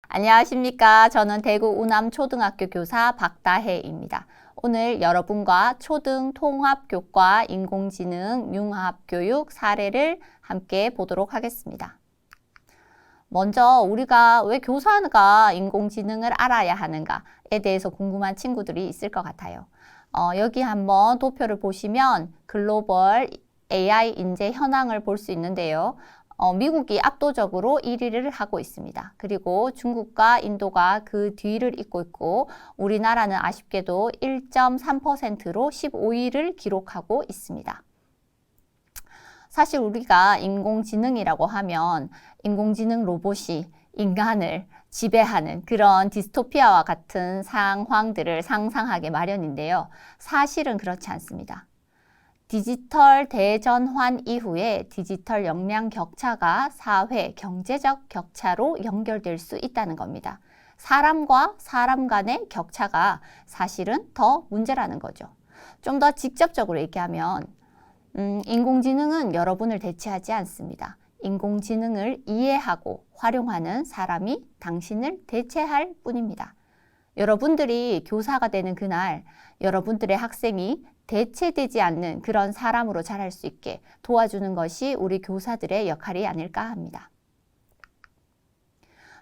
안녕하십니까. 저는 대구 우남초등학교 교사 박다혜입니다. 오늘 여러분과 초등 통합교과 인공지능 융합교육 사례를 함께 보도록 하겠습니다. 먼저 우리가 왜 교사가 인공지능을 알아야 하는가에 대해서 궁금한 친구들이 있을 것 같아요. 여기 한번 도표를 보시면 글로벌 AI 인재 현황을 볼 수 있는데요. 미국이 압도적으로 1위를 하고 있습니다. 그리고 중국과 인도가 그 뒤를 잇고 있고 우리나라는 아쉽게도 1.3%로 15위를 기록하고 있습니다. 사실 우리가 인공지능이라고 하면 인공지능 로봇이 인간을 지배하는 그런 디스토피아와 같은 상황들을 상상하게 마련인데요. 사실은 그렇지 않습니다. 디지털 대전환 이후에 디지털 역량 격차가 사회, 경제적 격차로 연결될 수 있다는 겁니다. 사람과 사람 간의 격차가 사실은 더 문제라는 거죠. 좀 더 직접적으로 얘기하면 인공지능은 여러분을 대체하지 않습니다. 인공지능을 이해하고 활용하는 사람이 당신을 대체할 뿐입니다. 여러분들이 교사가 되는 그날 여러분들의 학생이 대체되지 않는 그런 사람으로 자랄 수 있게 도와주는 것이 우리 교사들의 역할이 아닐까 합니다.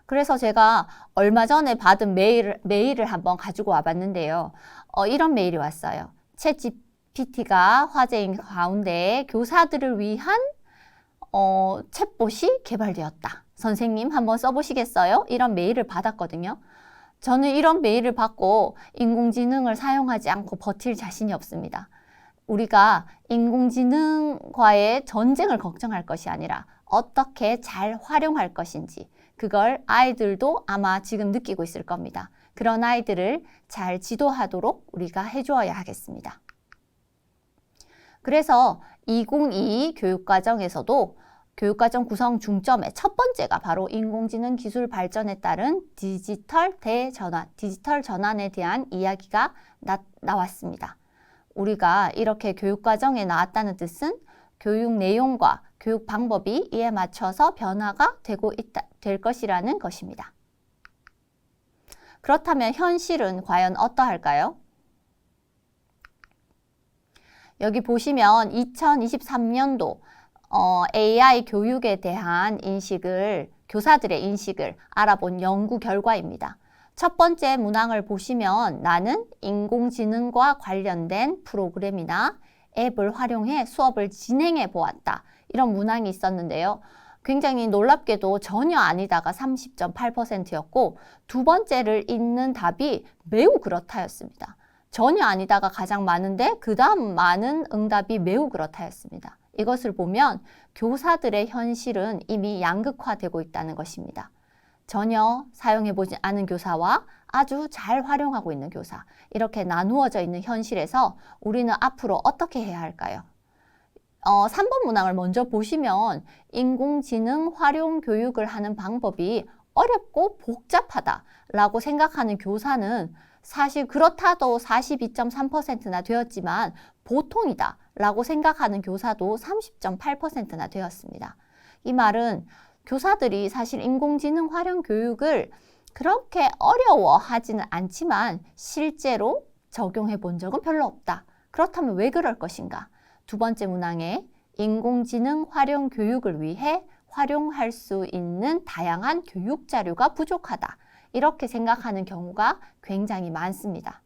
그래서 제가 얼마 전에 받은 메일을 한번 가지고 와봤는데요. 이런 메일이 왔어요. 챗GPT가 화제인 가운데 교사들을 위한 챗봇이 개발되었다. 선생님 한번 써보시겠어요? 이런 메일을 받았거든요. 저는 이런 메일을 받고 인공지능을 사용하지 않고 버틸 자신이 없습니다. 우리가 인공지능과의 전쟁을 걱정할 것이 아니라 어떻게 잘 활용할 것인지 그걸 아이들도 아마 지금 느끼고 있을 겁니다. 그런 아이들을 잘 지도하도록 우리가 해주어야 하겠습니다. 그래서 2022 교육과정에서도 교육과정 구성 중점의 첫 번째가 바로 인공지능 기술 발전에 따른 디지털 대전환, 디지털 전환에 대한 이야기가 나왔습니다. 우리가 이렇게 교육과정에 나왔다는 뜻은 교육 내용과 교육 방법이 이에 맞춰서 변화가 될 것이라는 것입니다. 그렇다면 현실은 과연 어떠할까요? 여기 보시면 2023년도 AI 교육에 대한 인식을, 교사들의 인식을 알아본 연구 결과입니다. 첫 번째 문항을 보시면 나는 인공지능과 관련된 프로그램이나 앱을 활용해 수업을 진행해 보았다. 이런 문항이 있었는데요. 굉장히 놀랍게도 전혀 아니다가 30.8%였고 두 번째를 잇는 답이 매우 그렇다였습니다. 전혀 아니다가 가장 많은데 그 다음 많은 응답이 매우 그렇다였습니다. 이것을 보면 교사들의 현실은 이미 양극화되고 있다는 것입니다. 전혀 사용해보지 않은 교사와 아주 잘 활용하고 있는 교사, 이렇게 나누어져 있는 현실에서 우리는 앞으로 어떻게 해야 할까요? 3번 문항을 먼저 보시면 인공지능 활용 교육을 하는 방법이 어렵고 복잡하다라고 생각하는 교사는 사실 그렇다도 42.3%나 되었지만 보통이다 라고 생각하는 교사도 30.8%나 되었습니다. 이 말은 교사들이 사실 인공지능 활용 교육을 그렇게 어려워하지는 않지만 실제로 적용해 본 적은 별로 없다. 그렇다면 왜 그럴 것인가? 두 번째 문항에 인공지능 활용 교육을 위해 활용할 수 있는 다양한 교육 자료가 부족하다. 이렇게 생각하는 경우가 굉장히 많습니다.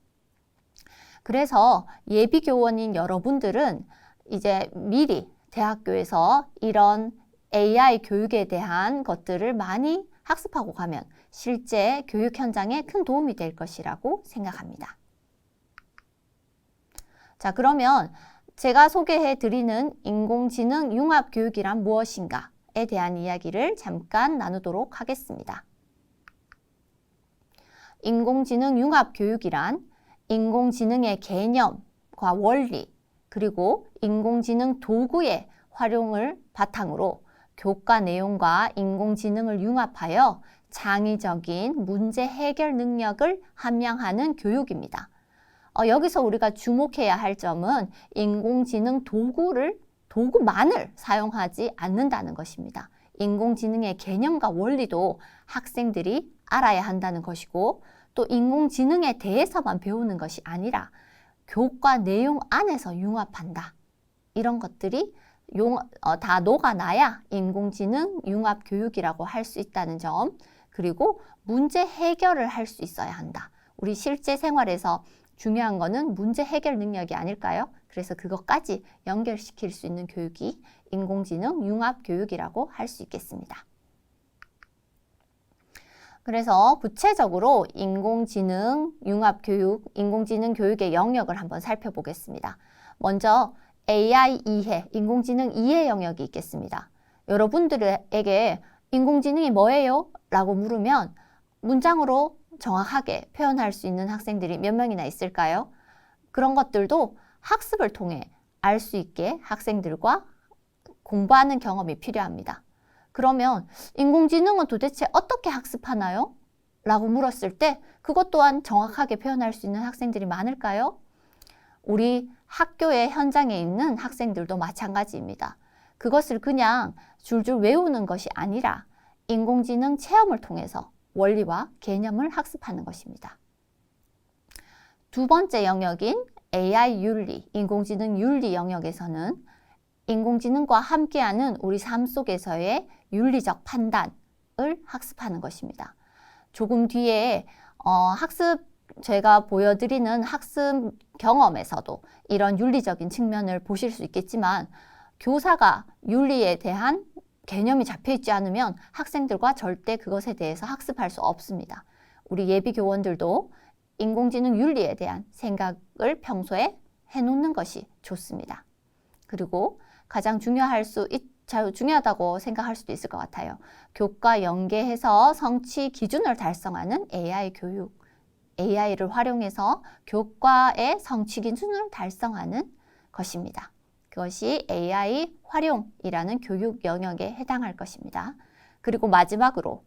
그래서 예비교원인 여러분들은 이제 미리 대학교에서 이런 AI 교육에 대한 것들을 많이 학습하고 가면 실제 교육 현장에 큰 도움이 될 것이라고 생각합니다. 자, 그러면 제가 소개해 드리는 인공지능 융합교육이란 무엇인가에 대한 이야기를 잠깐 나누도록 하겠습니다. 인공지능 융합교육이란 인공지능의 개념과 원리, 그리고 인공지능 도구의 활용을 바탕으로 교과 내용과 인공지능을 융합하여 창의적인 문제 해결 능력을 함양하는 교육입니다. 여기서 우리가 주목해야 할 점은 인공지능 도구만을 사용하지 않는다는 것입니다. 인공지능의 개념과 원리도 학생들이 알아야 한다는 것이고, 또 인공지능에 대해서만 배우는 것이 아니라 교과 내용 안에서 융합한다. 이런 것들이 다 녹아나야 인공지능 융합 교육이라고 할 수 있다는 점, 그리고 문제 해결을 할 수 있어야 한다. 우리 실제 생활에서 중요한 거는 문제 해결 능력이 아닐까요? 그래서 그것까지 연결시킬 수 있는 교육이 인공지능 융합 교육이라고 할 수 있겠습니다. 그래서 구체적으로 인공지능 융합 교육, 인공지능 교육의 영역을 한번 살펴보겠습니다. 먼저 AI 이해, 인공지능 이해 영역이 있겠습니다. 여러분들에게 인공지능이 뭐예요? 라고 물으면 문장으로 정확하게 표현할 수 있는 학생들이 몇 명이나 있을까요? 그런 것들도 학습을 통해 알 수 있게 학생들과 공부하는 경험이 필요합니다. 그러면 인공지능은 도대체 어떻게 학습하나요? 라고 물었을 때 그것 또한 정확하게 표현할 수 있는 학생들이 많을까요? 우리 학교의 현장에 있는 학생들도 마찬가지입니다. 그것을 그냥 줄줄 외우는 것이 아니라 인공지능 체험을 통해서 원리와 개념을 학습하는 것입니다. 두 번째 영역인 AI 윤리, 인공지능 윤리 영역에서는 인공지능과 함께하는 우리 삶 속에서의 윤리적 판단을 학습하는 것입니다. 조금 뒤에 제가 보여드리는 학습 경험에서도 이런 윤리적인 측면을 보실 수 있겠지만, 교사가 윤리에 대한 개념이 잡혀있지 않으면 학생들과 절대 그것에 대해서 학습할 수 없습니다. 우리 예비 교원들도 인공지능 윤리에 대한 생각을 평소에 해놓는 것이 좋습니다. 그리고 가장 중요하다고 생각할 수도 있을 것 같아요. 교과 연계해서 성취 기준을 달성하는 AI 교육, AI를 활용해서 교과의 성취 기준을 달성하는 것입니다. 그것이 AI 활용이라는 교육 영역에 해당할 것입니다. 그리고 마지막으로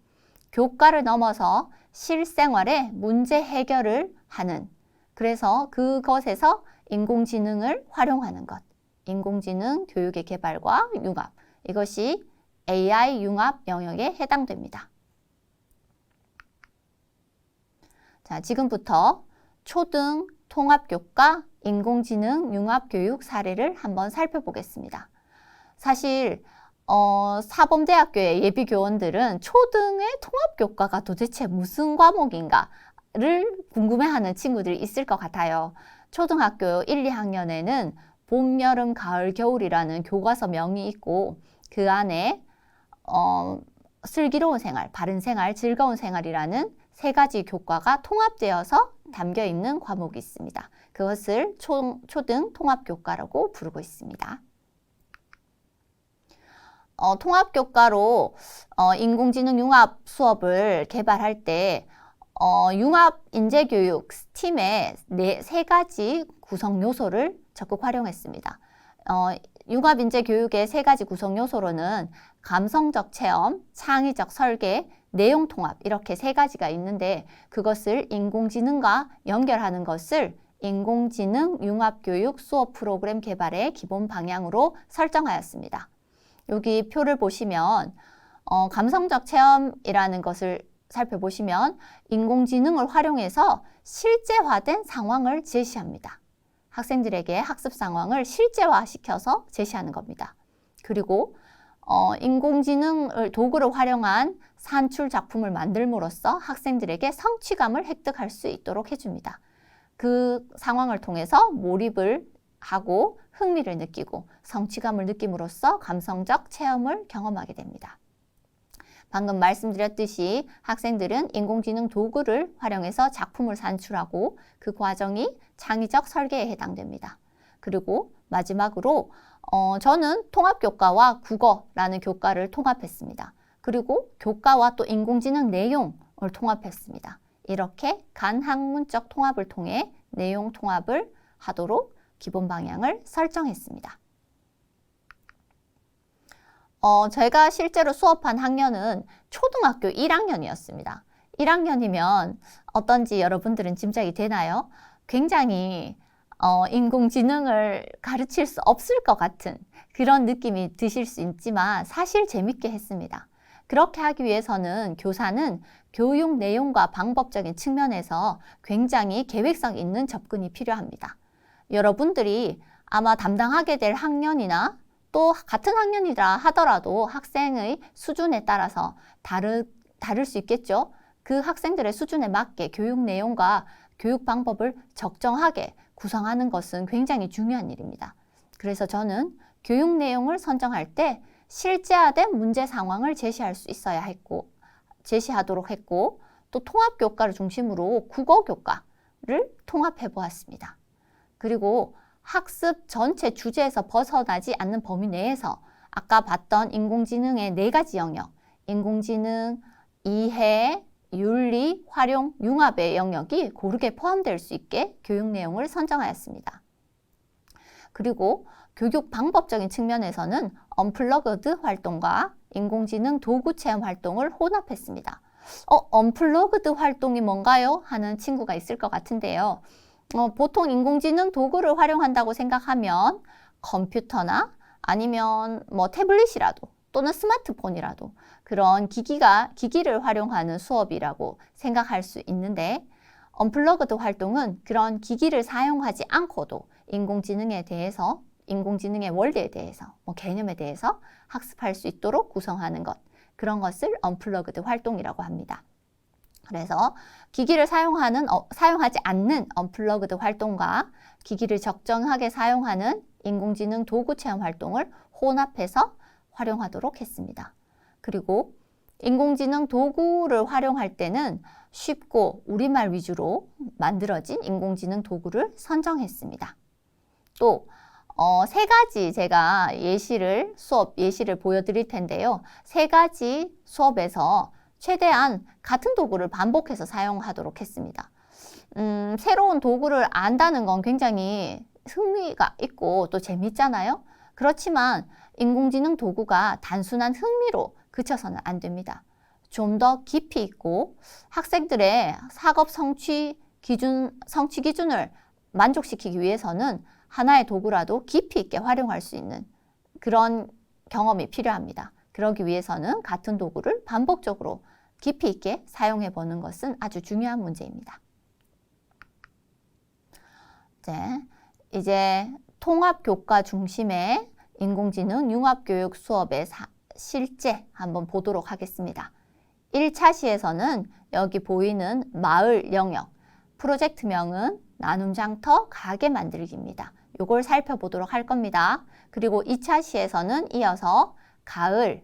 교과를 넘어서 실생활에 문제 해결을 하는, 그래서 그것에서 인공지능을 활용하는 것, 인공지능 교육의 개발과 융합, 이것이 AI 융합 영역에 해당됩니다. 자, 지금부터 초등 통합교과 인공지능 융합교육 사례를 한번 살펴보겠습니다. 사실 사범대학교의 예비교원들은 초등의 통합교과가 도대체 무슨 과목인가를 궁금해하는 친구들이 있을 것 같아요. 초등학교 1, 2학년에는 봄, 여름, 가을, 겨울이라는 교과서명이 있고, 그 안에 슬기로운 생활, 바른 생활, 즐거운 생활이라는 세 가지 교과가 통합되어서 담겨 있는 과목이 있습니다. 그것을 초등 통합교과라고 부르고 있습니다. 통합교과로 인공지능 융합 수업을 개발할 때 융합 인재교육 스팀의 세 가지 구성 요소를 적극 활용했습니다. 융합 인재교육의 세 가지 구성 요소로는 감성적 체험, 창의적 설계, 내용 통합, 이렇게 세 가지가 있는데, 그것을 인공지능과 연결하는 것을 인공지능 융합교육 수업 프로그램 개발의 기본 방향으로 설정하였습니다. 여기 표를 보시면 감성적 체험이라는 것을 살펴보시면 인공지능을 활용해서 실제화된 상황을 제시합니다. 학생들에게 학습 상황을 실제화시켜서 제시하는 겁니다. 그리고 인공지능 도구를 활용한 산출 작품을 만들므로써 학생들에게 성취감을 획득할 수 있도록 해줍니다. 그 상황을 통해서 몰입을 하고 흥미를 느끼고 성취감을 느낌으로써 감성적 체험을 경험하게 됩니다. 방금 말씀드렸듯이 학생들은 인공지능 도구를 활용해서 작품을 산출하고 그 과정이 창의적 설계에 해당됩니다. 그리고 마지막으로 저는 통합교과와 국어라는 교과를 통합했습니다. 그리고 교과와 또 인공지능 내용을 통합했습니다. 이렇게 간학문적 통합을 통해 내용 통합을 하도록 기본 방향을 설정했습니다. 제가 실제로 수업한 학년은 초등학교 1학년이었습니다. 1학년이면 어떤지 여러분들은 짐작이 되나요? 굉장히 인공지능을 가르칠 수 없을 것 같은 그런 느낌이 드실 수 있지만 사실 재밌게 했습니다. 그렇게 하기 위해서는 교사는 교육 내용과 방법적인 측면에서 굉장히 계획성 있는 접근이 필요합니다. 여러분들이 아마 담당하게 될 학년이나 또 같은 학년이라 하더라도 학생의 수준에 따라서 다를 수 있겠죠. 그 학생들의 수준에 맞게 교육 내용과 교육 방법을 적정하게 구성하는 것은 굉장히 중요한 일입니다. 그래서 저는 교육 내용을 선정할 때 실제화된 문제 상황을 제시하도록 했고, 또 통합 교과를 중심으로 국어 교과를 통합해 보았습니다. 그리고 학습 전체 주제에서 벗어나지 않는 범위 내에서 아까 봤던 인공지능의 4가지 영역, 인공지능, 이해, 윤리, 활용, 융합의 영역이 고르게 포함될 수 있게 교육 내용을 선정하였습니다. 그리고 교육 방법적인 측면에서는 언플러그드 활동과 인공지능 도구 체험 활동을 혼합했습니다. 언플러그드 활동이 뭔가요? 하는 친구가 있을 것 같은데요. 보통 인공지능 도구를 활용한다고 생각하면 컴퓨터나 아니면 태블릿이라도 또는 스마트폰이라도 그런 기기를 활용하는 수업이라고 생각할 수 있는데, 언플러그드 활동은 그런 기기를 사용하지 않고도 인공지능의 원리에 대해서, 개념에 대해서 학습할 수 있도록 구성하는 것, 그런 것을 언플러그드 활동이라고 합니다. 그래서 기기를 사용하지 않는 언플러그드 활동과 기기를 적정하게 사용하는 인공지능 도구 체험 활동을 혼합해서 활용하도록 했습니다. 그리고 인공지능 도구를 활용할 때는 쉽고 우리말 위주로 만들어진 인공지능 도구를 선정했습니다. 또 3가지 제가 수업 예시를 보여드릴 텐데요. 3가지 수업에서 최대한 같은 도구를 반복해서 사용하도록 했습니다. 새로운 도구를 안다는 건 굉장히 흥미가 있고 또 재밌잖아요. 그렇지만 인공지능 도구가 단순한 흥미로 그쳐서는 안 됩니다. 좀 더 깊이 있고 학생들의 학업 성취 기준을 만족시키기 위해서는 하나의 도구라도 깊이 있게 활용할 수 있는 그런 경험이 필요합니다. 그러기 위해서는 같은 도구를 반복적으로 깊이 있게 사용해 보는 것은 아주 중요한 문제입니다. 이제 통합교과 중심의 인공지능 융합교육 수업의 실제 한번 보도록 하겠습니다. 1차 시에서는 여기 보이는 마을 영역, 프로젝트명은 나눔장터 가게 만들기입니다. 이걸 살펴보도록 할 겁니다. 그리고 2차 시에서는 이어서 가을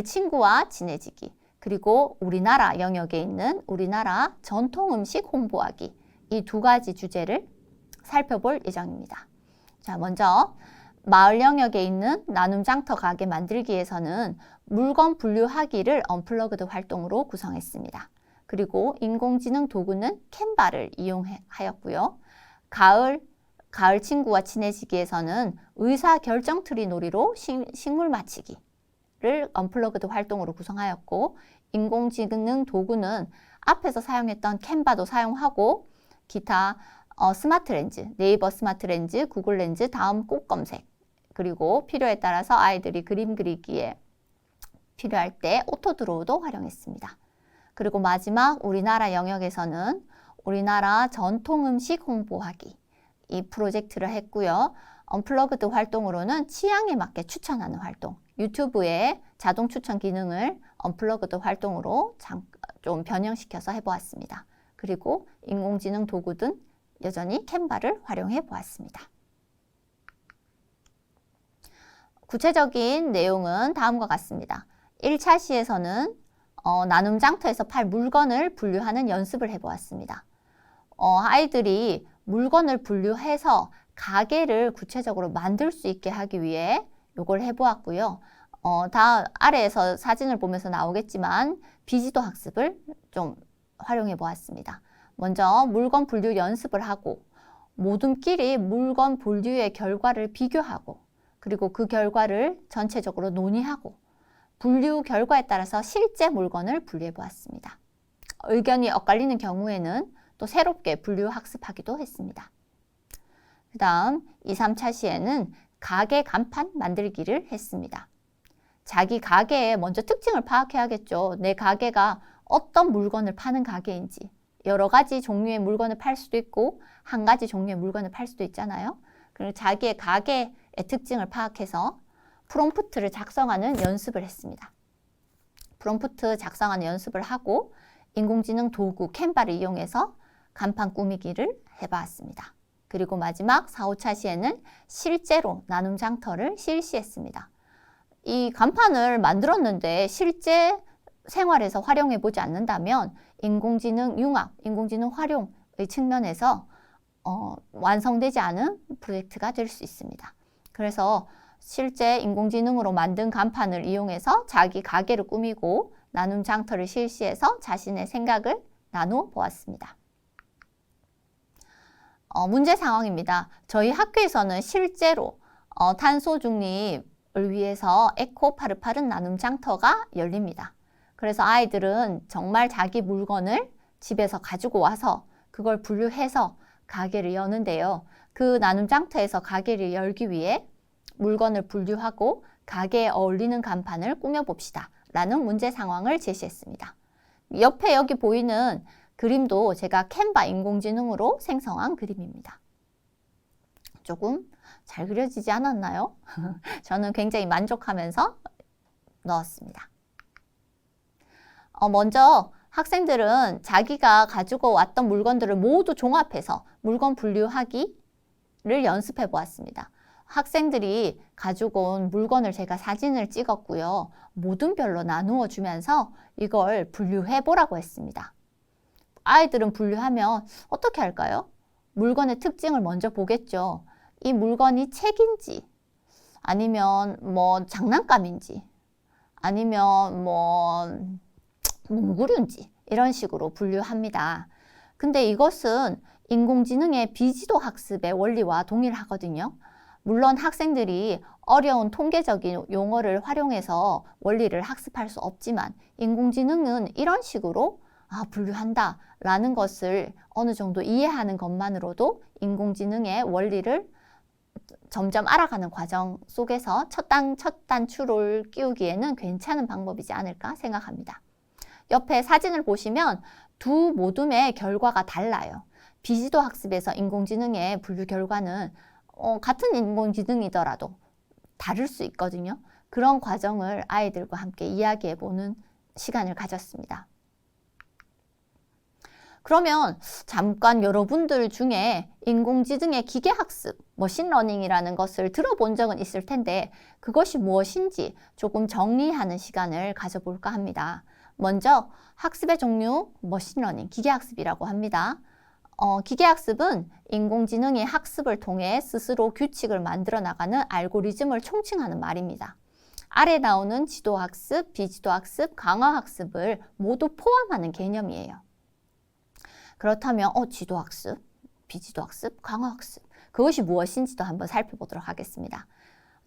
친구와 친해지기, 그리고 우리나라 영역에 있는 우리나라 전통 음식 홍보하기, 이 2가지 주제를 살펴볼 예정입니다. 자, 먼저 마을 영역에 있는 나눔장터 가게 만들기에서는 물건 분류하기를 언플러그드 활동으로 구성했습니다. 그리고 인공지능 도구는 캔바를 이용하였고요. 가을 친구와 친해지기에서는 의사결정트리 놀이로 식물 맞히기를 언플러그드 활동으로 구성하였고, 인공지능 도구는 앞에서 사용했던 캔바도 사용하고 기타 스마트렌즈, 네이버 스마트렌즈, 구글 렌즈, 다음 꽃 검색, 그리고 필요에 따라서 아이들이 그림 그리기에 필요할 때 오토드로우도 활용했습니다. 그리고 마지막 우리나라 영역에서는 우리나라 전통 음식 홍보하기, 이 프로젝트를 했고요. 언플러그드 활동으로는 취향에 맞게 추천하는 활동, 유튜브의 자동 추천 기능을 언플러그드 활동으로 좀 변형시켜서 해보았습니다. 그리고 인공지능 도구든 여전히 캔바를 활용해 보았습니다. 구체적인 내용은 다음과 같습니다. 1차 시에서는 나눔장터에서 팔 물건을 분류하는 연습을 해보았습니다. 아이들이 물건을 분류해서 가게를 구체적으로 만들 수 있게 하기 위해 이걸 해보았고요. 아래에서 사진을 보면서 나오겠지만 비지도 학습을 좀 활용해 보았습니다. 먼저 물건 분류 연습을 하고 모둠끼리 물건 분류의 결과를 비교하고, 그리고 그 결과를 전체적으로 논의하고 분류 결과에 따라서 실제 물건을 분류해 보았습니다. 의견이 엇갈리는 경우에는 또 새롭게 분류 학습하기도 했습니다. 그 다음 2, 3차 시에는 가게 간판 만들기를 했습니다. 자기 가게의 먼저 특징을 파악해야겠죠. 내 가게가 어떤 물건을 파는 가게인지. 여러 가지 종류의 물건을 팔 수도 있고 한 가지 종류의 물건을 팔 수도 있잖아요. 그리고 자기의 가게의 특징을 파악해서 프롬프트를 작성하는 연습을 했습니다. 프롬프트 작성하는 연습을 하고 인공지능 도구 캔바를 이용해서 간판 꾸미기를 해봤습니다. 그리고 마지막 4, 5차 시에는 실제로 나눔 장터를 실시했습니다. 이 간판을 만들었는데 실제 생활에서 활용해 보지 않는다면 인공지능 융합, 인공지능 활용의 측면에서 완성되지 않은 프로젝트가 될 수 있습니다. 그래서 실제 인공지능으로 만든 간판을 이용해서 자기 가게를 꾸미고 나눔 장터를 실시해서 자신의 생각을 나누어 보았습니다. 문제 상황입니다. 저희 학교에서는 실제로 탄소 중립을 위해서 에코파르파른 나눔 장터가 열립니다. 그래서 아이들은 정말 자기 물건을 집에서 가지고 와서 그걸 분류해서 가게를 여는데요. 그 나눔 장터에서 가게를 열기 위해 물건을 분류하고 가게에 어울리는 간판을 꾸며봅시다. 라는 문제 상황을 제시했습니다. 옆에 여기 보이는 그림도 제가 캔바 인공지능으로 생성한 그림입니다. 조금 잘 그려지지 않았나요? 저는 굉장히 만족하면서 넣었습니다. 먼저 학생들은 자기가 가지고 왔던 물건들을 모두 종합해서 물건 분류하기를 연습해 보았습니다. 학생들이 가지고 온 물건을 제가 사진을 찍었고요. 모든 별로 나누어 주면서 이걸 분류해 보라고 했습니다. 아이들은 분류하면 어떻게 할까요? 물건의 특징을 먼저 보겠죠. 이 물건이 책인지 아니면 뭐 장난감인지 아니면 뭐 문구류인지 이런 식으로 분류합니다. 근데 이것은 인공지능의 비지도 학습의 원리와 동일하거든요. 물론 학생들이 어려운 통계적인 용어를 활용해서 원리를 학습할 수 없지만 인공지능은 이런 식으로 분류한다 라는 것을 어느 정도 이해하는 것만으로도 인공지능의 원리를 점점 알아가는 과정 속에서 첫 단추를 끼우기에는 괜찮은 방법이지 않을까 생각합니다. 옆에 사진을 보시면 두 모둠의 결과가 달라요. 비지도 학습에서 인공지능의 분류 결과는 같은 인공지능이더라도 다를 수 있거든요. 그런 과정을 아이들과 함께 이야기해보는 시간을 가졌습니다. 그러면 잠깐 여러분들 중에 인공지능의 기계학습, 머신러닝이라는 것을 들어본 적은 있을 텐데 그것이 무엇인지 조금 정리하는 시간을 가져볼까 합니다. 먼저 학습의 종류, 머신러닝, 기계학습이라고 합니다. 기계학습은 인공지능이 학습을 통해 스스로 규칙을 만들어 나가는 알고리즘을 총칭하는 말입니다. 아래 나오는 지도학습, 비지도학습, 강화학습을 모두 포함하는 개념이에요. 그렇다면 지도학습, 비지도학습, 강화학습 그것이 무엇인지도 한번 살펴보도록 하겠습니다.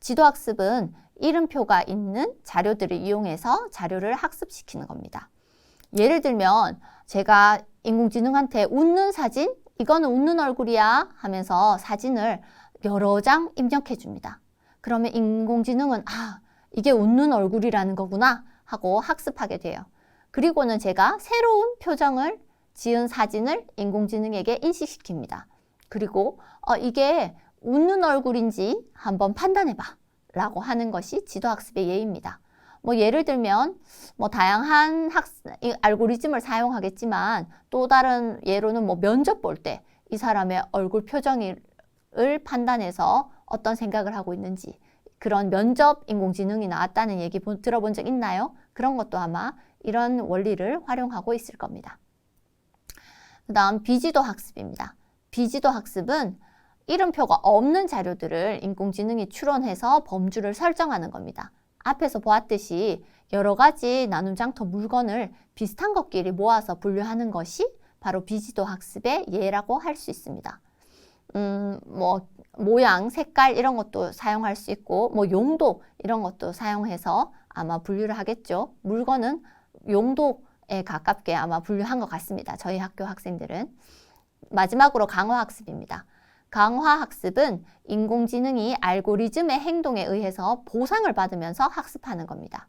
지도학습은 이름표가 있는 자료들을 이용해서 자료를 학습시키는 겁니다. 예를 들면 제가 인공지능한테 웃는 사진, 이거는 웃는 얼굴이야 하면서 사진을 여러 장 입력해 줍니다. 그러면 인공지능은 이게 웃는 얼굴이라는 거구나 하고 학습하게 돼요. 그리고는 제가 새로운 표정을 지은 사진을 인공지능에게 인식시킵니다. 그리고 이게 웃는 얼굴인지 한번 판단해봐 라고 하는 것이 지도학습의 예입니다. 예를 들면 다양한 알고리즘을 사용하겠지만 또 다른 예로는 면접 볼 때 이 사람의 얼굴 표정을 판단해서 어떤 생각을 하고 있는지 그런 면접 인공지능이 나왔다는 얘기 들어본 적 있나요? 그런 것도 아마 이런 원리를 활용하고 있을 겁니다. 그 다음 비지도 학습입니다. 비지도 학습은 이름표가 없는 자료들을 인공지능이 추론해서 범주를 설정하는 겁니다. 앞에서 보았듯이 여러 가지 나눔 장터 물건을 비슷한 것끼리 모아서 분류하는 것이 바로 비지도 학습의 예라고 할 수 있습니다. 모양, 색깔 이런 것도 사용할 수 있고 용도 이런 것도 사용해서 아마 분류를 하겠죠. 물건은 용도에 가깝게 아마 분류한 것 같습니다. 저희 학교 학생들은. 마지막으로 강화학습입니다. 강화학습은 인공지능이 알고리즘의 행동에 의해서 보상을 받으면서 학습하는 겁니다.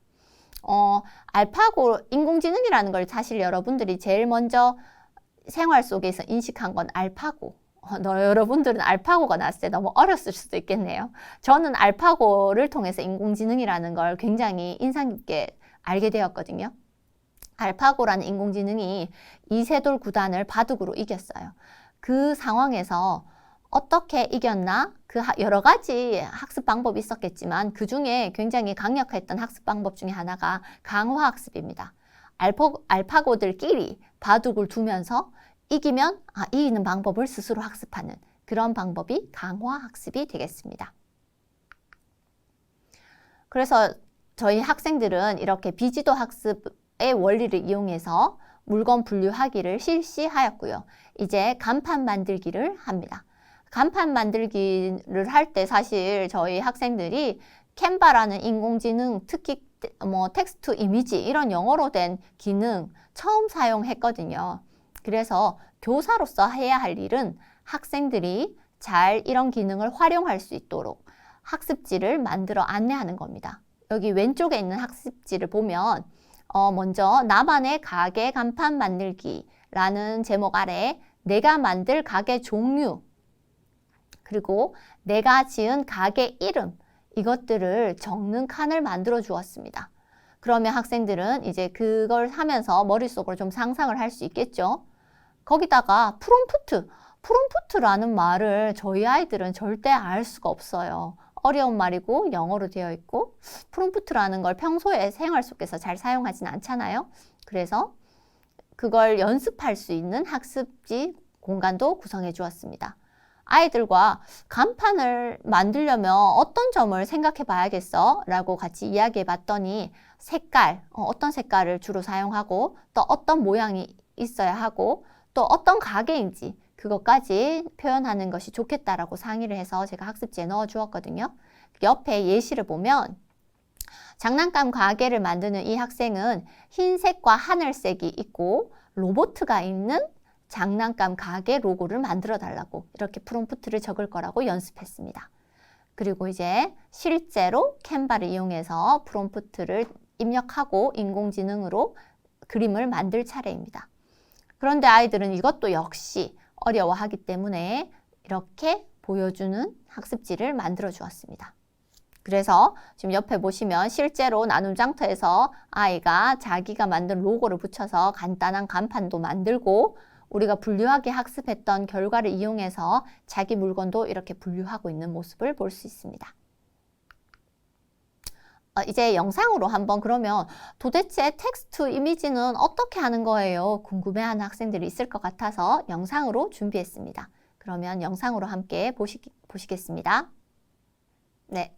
알파고, 인공지능이라는 걸 사실 여러분들이 제일 먼저 생활 속에서 인식한 건 알파고. 여러분들은 알파고가 나왔을 때 너무 어렸을 수도 있겠네요. 저는 알파고를 통해서 인공지능이라는 걸 굉장히 인상 깊게 알게 되었거든요. 알파고라는 인공지능이 이세돌 구단을 바둑으로 이겼어요. 그 상황에서 어떻게 이겼나? 그 여러 가지 학습 방법이 있었겠지만 그 중에 굉장히 강력했던 학습 방법 중에 하나가 강화학습입니다. 알파고들끼리 바둑을 두면서 이기면 이기는 방법을 스스로 학습하는 그런 방법이 강화학습이 되겠습니다. 그래서 저희 학생들은 이렇게 비지도 학습의 원리를 이용해서 물건 분류하기를 실시하였고요. 이제 간판 만들기를 합니다. 간판 만들기를 할 때 사실 저희 학생들이 캔바라는 인공지능, 특히 텍스트 이미지 이런 영어로 된 기능 처음 사용했거든요. 그래서 교사로서 해야 할 일은 학생들이 잘 이런 기능을 활용할 수 있도록 학습지를 만들어 안내하는 겁니다. 여기 왼쪽에 있는 학습지를 보면 먼저 나만의 가게 간판 만들기라는 제목 아래 내가 만들 가게 종류 그리고 내가 지은 가게 이름 이것들을 적는 칸을 만들어 주었습니다. 그러면 학생들은 이제 그걸 하면서 머릿속으로 좀 상상을 할 수 있겠죠. 거기다가 프롬프트라는 말을 저희 아이들은 절대 알 수가 없어요. 어려운 말이고 영어로 되어 있고 프롬프트라는 걸 평소에 생활 속에서 잘 사용하진 않잖아요. 그래서 그걸 연습할 수 있는 학습지 공간도 구성해 주었습니다. 아이들과 간판을 만들려면 어떤 점을 생각해 봐야겠어? 라고 같이 이야기해 봤더니 색깔, 어떤 색깔을 주로 사용하고 또 어떤 모양이 있어야 하고 또 어떤 가게인지 그것까지 표현하는 것이 좋겠다라고 상의를 해서 제가 학습지에 넣어 주었거든요. 옆에 예시를 보면 장난감 가게를 만드는 이 학생은 흰색과 하늘색이 있고 로봇가 있는 장난감 가게 로고를 만들어 달라고 이렇게 프롬프트를 적을 거라고 연습했습니다. 그리고 이제 실제로 캔바를 이용해서 프롬프트를 입력하고 인공지능으로 그림을 만들 차례입니다. 그런데 아이들은 이것도 역시 어려워하기 때문에 이렇게 보여주는 학습지를 만들어 주었습니다. 그래서 지금 옆에 보시면 실제로 나눔 장터에서 아이가 자기가 만든 로고를 붙여서 간단한 간판도 만들고 우리가 분류하기 학습했던 결과를 이용해서 자기 물건도 이렇게 분류하고 있는 모습을 볼 수 있습니다. 이제 영상으로 한번 그러면 도대체 텍스트 이미지는 어떻게 하는 거예요? 궁금해하는 학생들이 있을 것 같아서 영상으로 준비했습니다. 그러면 영상으로 함께 보시겠습니다. 네.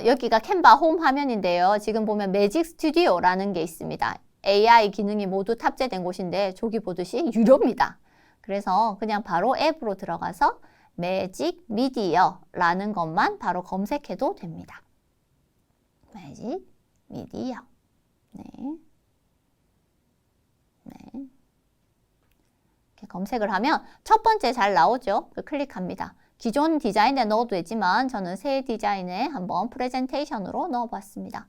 여기가 캔바 홈 화면인데요. 지금 보면 매직 스튜디오라는 게 있습니다. AI 기능이 모두 탑재된 곳인데 저기 보듯이 유료입니다. 그래서 그냥 바로 앱으로 들어가서 매직 미디어라는 것만 바로 검색해도 됩니다. 매직 미디어. 네. 네. 이렇게 검색을 하면 첫 번째 잘 나오죠? 클릭합니다. 기존 디자인에 넣어도 되지만 저는 새 디자인에 한번 프레젠테이션으로 넣어봤습니다.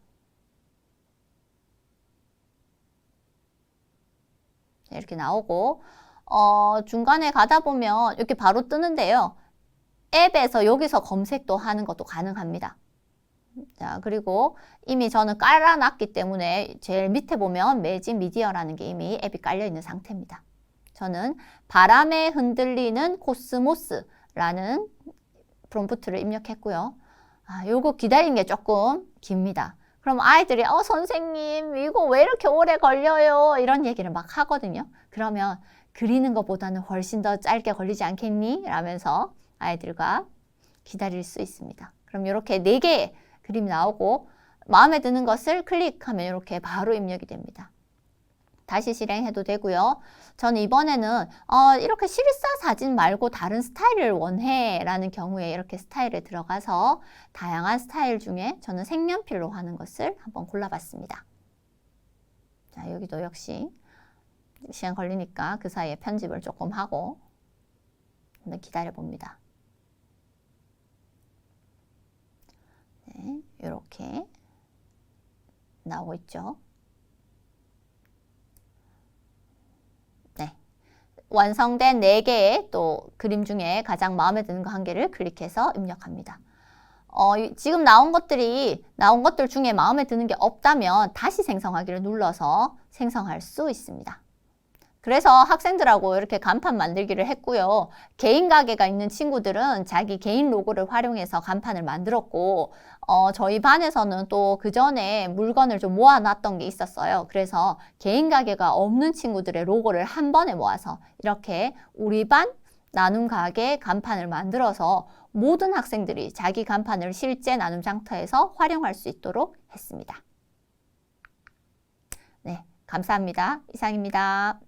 이렇게 나오고 중간에 가다 보면 이렇게 바로 뜨는데요. 앱에서 여기서 검색도 하는 것도 가능합니다. 자, 그리고 이미 저는 깔아놨기 때문에 제일 밑에 보면 매직 미디어라는 게 이미 앱이 깔려 있는 상태입니다. 저는 바람에 흔들리는 코스모스라는 프롬프트를 입력했고요. 요거 기다리는 게 조금 깁니다. 그럼 아이들이 선생님 이거 왜 이렇게 오래 걸려요? 이런 얘기를 막 하거든요. 그러면 그리는 것보다는 훨씬 더 짧게 걸리지 않겠니? 라면서 아이들과 기다릴 수 있습니다. 그럼 이렇게 4개의 그림이 나오고 마음에 드는 것을 클릭하면 이렇게 바로 입력이 됩니다. 다시 실행해도 되고요. 저는 이번에는 이렇게 실사 사진 말고 다른 스타일을 원해 라는 경우에 이렇게 스타일에 들어가서 다양한 스타일 중에 저는 색연필로 하는 것을 한번 골라봤습니다. 자, 여기도 역시 시간 걸리니까 그 사이에 편집을 조금 하고 한번 기다려 봅니다. 네, 이렇게 나오고 있죠. 네, 완성된 4개의 또 그림 중에 가장 마음에 드는 거 1개를 클릭해서 입력합니다. 지금 나온 것들 중에 마음에 드는 게 없다면 다시 생성하기를 눌러서 생성할 수 있습니다. 그래서 학생들하고 이렇게 간판 만들기를 했고요. 개인 가게가 있는 친구들은 자기 개인 로고를 활용해서 간판을 만들었고, 저희 반에서는 또 그 전에 물건을 좀 모아놨던 게 있었어요. 그래서 개인 가게가 없는 친구들의 로고를 한 번에 모아서 이렇게 우리 반 나눔 가게 간판을 만들어서 모든 학생들이 자기 간판을 실제 나눔 장터에서 활용할 수 있도록 했습니다. 네, 감사합니다. 이상입니다.